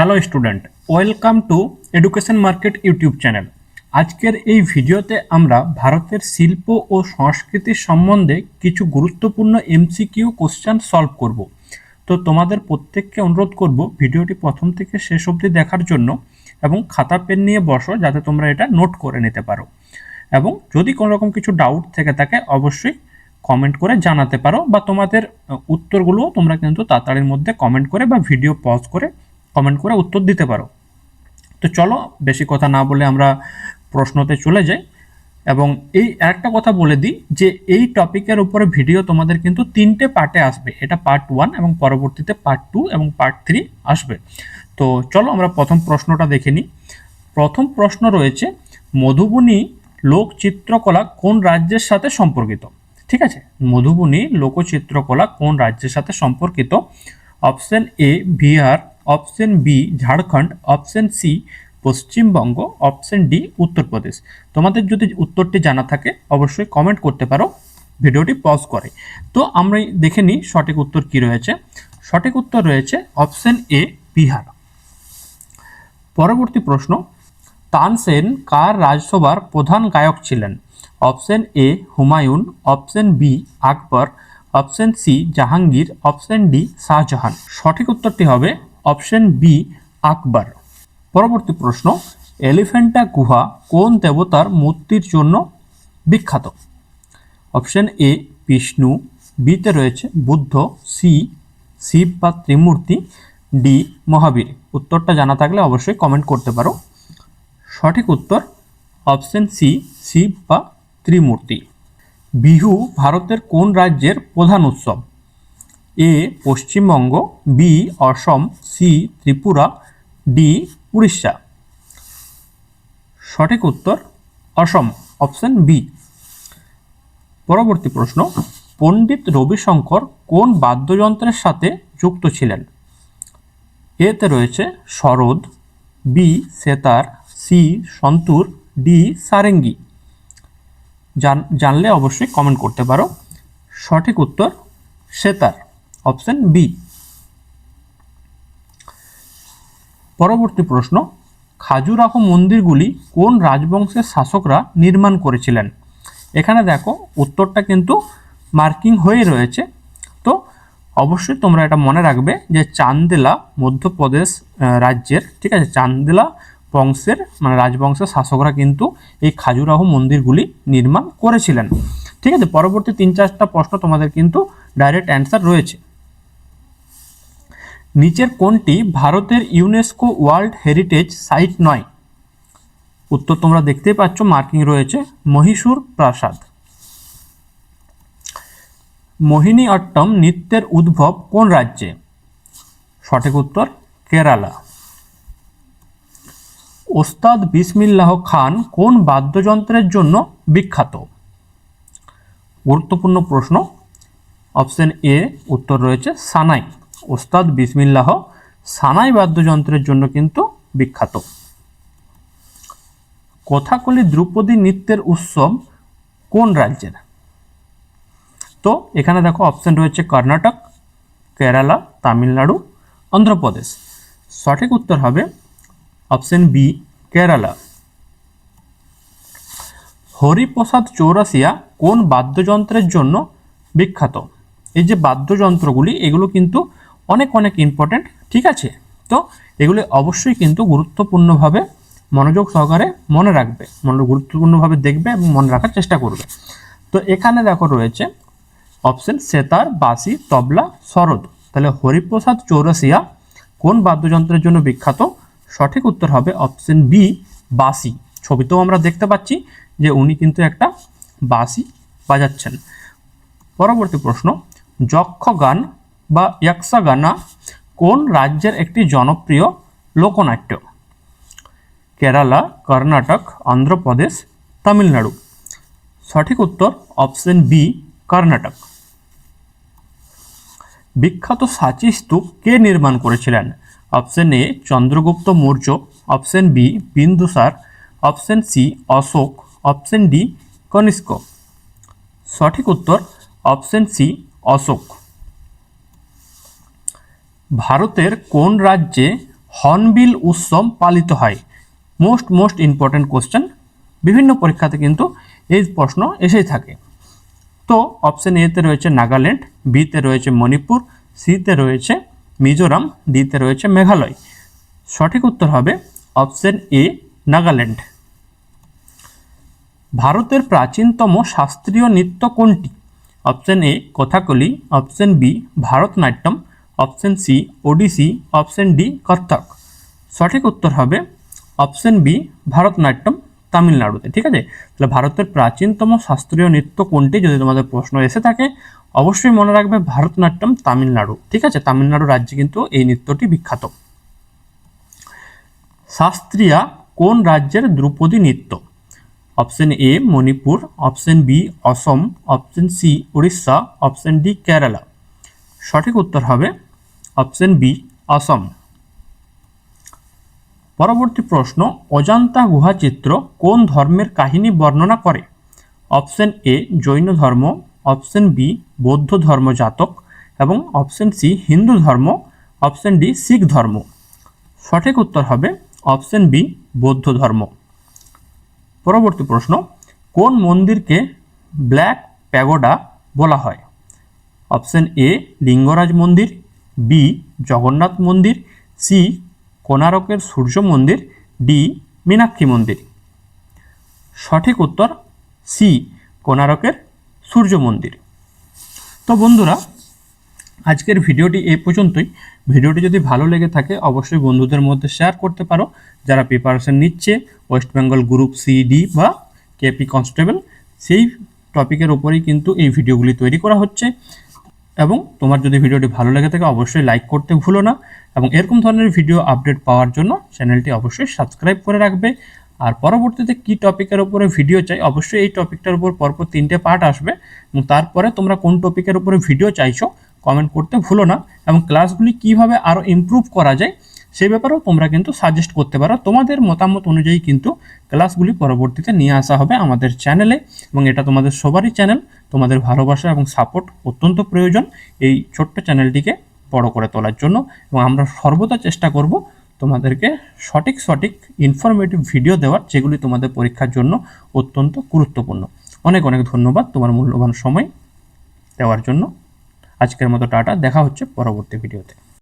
Hello student, welcome to education market YouTube channel. আজকের এই ভিডিওতে আমরা ভারতের শিল্প ও সংস্কৃতির সম্বন্ধে কিছু গুরুত্বপূর্ণ এমসিকিউ কোশ্চেন সলভ করব। তো তোমাদের প্রত্যেককে অনুরোধ করব ভিডিওটি প্রথম থেকে শেষ অবধি দেখার জন্য এবং খাতা পেন নিয়ে বসো যাতে তোমরা এটা নোট করে নিতে পারো। এবং যদি কোনো রকম কিছু ডাউট থেকে থাকে অবশ্যই কমেন্ট করে জানাতে পারো, বা তোমাদের উত্তরগুলো তোমরা কিন্তু তাড়াতাড়ির মধ্যে কমেন্ট করে বা ভিডিও পজ করে কমেন্ট করে উত্তর দিতে পারো। তো চলো বেশি কথা না বলে আমরা প্রশ্নতে চলে যাই। এবং এই একটা কথা বলে দিই যে এই টপিকের উপরে ভিডিও তোমাদের কিন্তু 3টে পার্টে আসবে। এটা পার্ট 1 এবং পরবর্তীতে পার্ট 2 এবং পার্ট 3 আসবে। তো চলো আমরা প্রথম প্রশ্নটা দেখে নিই। প্রথম প্রশ্ন রয়েছে, মধুবনী লোকচিত্রকলা কোন রাজ্যের সাথে সম্পর্কিত? ঠিক আছে, মধুবনী লোকচিত্রকলা কোন রাজ্যের সাথে সম্পর্কিত? Option A Bihar, option B Jharkhand, option C Paschimbanga, option D Uttar Pradesh. তোমাদের যদি উত্তরটি জানা থাকে অবশ্যই কমেন্ট করতে পারো ভিডিওটি পজ করে। তো আমরা দেখে নিই সঠিক উত্তর কি রয়েছে। সঠিক উত্তর রয়েছে অপশন এ বিহার। পরবর্তী প্রশ্ন, তানসেন কার রাজসভার প্রধান গায়ক ছিলেন? Option A Humayun, option B Akbar, option C Jahangir, option D Shahjahan. সঠিক উত্তরটি হবে অপশন বি আকবর। পরবর্তী প্রশ্ন, এলিফ্যান্টা গুহা কোন দেবতার মূর্তির জন্য বিখ্যাত? অপশন এ বিষ্ণু, বিতে রয়েছে বুদ্ধ, সি শিব বা ত্রিমূর্তি, ডি মহাবীর। উত্তরটা জানা থাকলে অবশ্যই কমেন্ট করতে পারো। সঠিক উত্তর অপশন সি শিব বা ত্রিমূর্তি। বিহু ভারতের কোন রাজ্যের প্রধান উৎসব? এ পশ্চিমবঙ্গ, বি অসম, সি ত্রিপুরা, ডি উড়িষ্যা। সঠিক উত্তর অসম, অপশন বি। পরবর্তী প্রশ্ন, পণ্ডিত রবিশঙ্কর কোন বাদ্যযন্ত্রের সাথে যুক্ত ছিলেন? এতে রয়েছে sarod, B sitar, C santoor, D Sarangi. জানলে অবশ্যই কমেন্ট করতে পারো। সঠিক উত্তর সেতার, অপশন বি। পরবর্তী প্রশ্ন, খাজুরাহো মন্দিরগুলি কোন রাজবংশের শাসকরা নির্মাণ করেছিলেন? এখানে দেখো উত্তরটা কিন্তু মার্কিং হয়ে রয়েছে। তো অবশ্যই তোমরা এটা মনে রাখবে যে চান্দেলা মধ্যপ্রদেশ রাজ্যের, ঠিক আছে, চান্দেলা বংশের মানে রাজবংশের শাসকরা কিন্তু এই খাজুরাহো মন্দিরগুলি নির্মাণ করেছিলেন। ঠিক আছে, পরবর্তী 3-4টা প্রশ্ন তোমাদের কিন্তু ডাইরেক্ট অ্যান্সার রয়েছে। নিচের কোনটি ভারতের ইউনেস্কো ওয়ার্ল্ড হেরিটেজ সাইট নয়? উত্তর তোমরা দেখতেই পাচ্ছ, মার্কিং রয়েছে মহীশূর প্রাসাদ। মোহিনী অট্টম নৃত্যের উদ্ভব কোন রাজ্যে? সঠিক উত্তর কেরালা। ওস্তাদ বিসমিল্লাহ খান কোন বাদ্যযন্ত্রের জন্য বিখ্যাত? গুরুত্বপূর্ণ প্রশ্ন। অপশন এ উত্তর রয়েছে সানাই। ওস্তাদ বিসমিল্লাহ সানাই বাদ্যযন্ত্রের জন্য কিন্তু বিখ্যাত। কথাকলি ধ্রুপদী নৃত্যের উৎসব কোন রাজ্যের? তো এখানে দেখো অপশন রয়েছে কর্ণাটক, কেরালা, তামিলনাড়ু, অন্ধ্রপ্রদেশ। সঠিক উত্তর হবে অপশন বি কেরালা। হরিপ্রসাদ চৌরাসিয়া কোন বাদ্যযন্ত্রের জন্য বিখ্যাত? এই যে বাদ্যযন্ত্রগুলি এগুলো কিন্তু অনেক অনেক ইম্পর্টেন্ট, ঠিক আছে। তো এগুলি অবশ্যই কিন্তু গুরুত্বপূর্ণভাবে মনোযোগ সহকারে মনে রাখবে, গুরুত্বপূর্ণভাবে দেখবে এবং মনে রাখার চেষ্টা করবে। তো এখানে দেখো রয়েছে অপশন সেতার, বাঁশি, তবলা, সরোদ। তাহলে হরিপ্রসাদ চৌরাসিয়া কোন বাদ্যযন্ত্রের জন্য বিখ্যাত? সঠিক উত্তর হবে অপশন বি বাঁশি। ছবিতেও আমরা দেখতে পাচ্ছি যে উনি কিন্তু একটা বাঁশি বাজাচ্ছেন। পরবর্তী প্রশ্ন, যক্ষগান বা যক্ষগানা কোন রাজ্যের একটি জনপ্রিয় লোকনাট্য? কেরালা, কর্ণাটক, অন্ধ্রপ্রদেশ, তামিলনাড়ু। সঠিক উত্তর অপশন বি কর্ণাটক। বিখ্যাত সাঁচি স্তূপ কে নির্মাণ করেছিলেন? Option A Chandragupta Maurya, option B Bindusara, option C Ashoka, option D Kanishka. সঠিক উত্তর অপশন সি অশোক। ভারতের কোন রাজ্যে হর্নবিল উৎসব পালিত হয়? মোস্ট ইম্পর্টেন্ট কোশ্চেন, বিভিন্ন পরীক্ষাতে কিন্তু এই প্রশ্ন এসেই থাকে। তো অপশন এ তে রয়েছে নাগাল্যান্ড, বিতে রয়েছে মণিপুর, সিতে রয়েছে মিজোরাম, ডিতে রয়েছে মেঘালয়। সঠিক উত্তর হবে অপশন এ নাগাল্যান্ড। ভারতের প্রাচীনতম শাস্ত্রীয় নৃত্য কোনটি? Option A Kathakali, option B Bharatanatyam, option C Odissi, option D Kathak. সঠিক উত্তর হবে অপশন বি ভারতনাট্যম, তামিলনাড়ুতে। ঠিক আছে, তাহলে ভারতের প্রাচীনতম শাস্ত্রীয় নৃত্য কোনটি যদি তোমাদের প্রশ্ন এসে থাকে অবশ্যই মনে রাখবে ভারতনাট্যম, তামিলনাড়ু। ঠিক আছে, তামিলনাড়ু রাজ্যে কিন্তু এই নৃত্যটি বিখ্যাত। শাস্ত্রীয়া কোন রাজ্যের ধ্রুপদী নৃত্য? Option A Manipur, option B Assam, option C Orissa, option D Kerala. সঠিক উত্তর হবে অপশন বি অসম। পরবর্তী প্রশ্ন, অজন্তা গুহা চিত্র কোন ধর্মের কাহিনী বর্ণনা করে? অপশন এ জৈন ধর্ম, অপশন বি বৌদ্ধ ধর্ম জাতক এবং অপশন সি হিন্দু ধর্ম, অপশন ডি শিখ ধর্ম। সঠিক উত্তর হবে অপশন বি বৌদ্ধ ধর্ম। পরবর্তী প্রশ্ন, কোন মন্দিরকে ব্ল্যাক প্যাগোডা বলা হয়? অপশন এ লিঙ্গরাজ মন্দির, বি জগন্নাথ মন্দির, সি কোণারকের সূর্য মন্দির, ডি মীনাক্ষী মন্দির। সঠিক উত্তর সি কোণারকের সূর্য মন্দির। তো বন্ধুরা, আজকের ভিডিওটি এই পর্যন্তই। ভিডিওটি যদি ভালো লেগে থাকে অবশ্যই বন্ধুদের মধ্যে শেয়ার করতে পারো যারা প্রিপারেশন নিচ্ছে West Bengal group C D বা কেপি কনস্টেবল, সেই টপিকের উপরেই কিন্তু এই ভিডিওগুলি তৈরি করা হচ্ছে। এবং তোমার যদি ভিডিওটি ভালো লেগে থাকে অবশ্যই লাইক করতে ভুলো না, এবং এরকম ধরনের ভিডিও আপডেট পাওয়ার জন্য চ্যানেলটি অবশ্যই সাবস্ক্রাইব করে রাখবে। আর পরবর্তীতে কি টপিকের উপরে ভিডিও চাই অবশ্যই এই টপিকটার উপর পরপর 3টে পার্ট আসবে, এবং তারপরে তোমরা কোন টপিকের উপরে ভিডিও চাইছো কমেন্ট করতে ভুলো না। এবং ক্লাসগুলি কিভাবে আরও ইমপ্রুভ করা যায় সেই ব্যাপারেও তোমরা কিন্তু সাজেস্ট করতে পারো। তোমাদের মতামত অনুযায়ী কিন্তু ক্লাসগুলি পরবর্তীতে নিয়ে আসা হবে আমাদের চ্যানেলে, এবং এটা তোমাদের সবারই চ্যানেল। তোমাদের ভালোবাসা এবং সাপোর্ট অত্যন্ত প্রয়োজন এই ছোট্ট চ্যানেলটিকে বড় করে তোলার জন্য, এবং আমরা সর্বদা চেষ্টা করব তোমাদেরকে সঠিক ইনফরমেটিভ ভিডিও দেওয়ার, যেগুলি তোমাদের পরীক্ষার জন্য অত্যন্ত গুরুত্বপূর্ণ। অনেক ধন্যবাদ তোমার মূল্যবান সময় দেওয়ার জন্য। আজকের মতো টাটা, দেখা হচ্ছে পরবর্তী ভিডিওতে।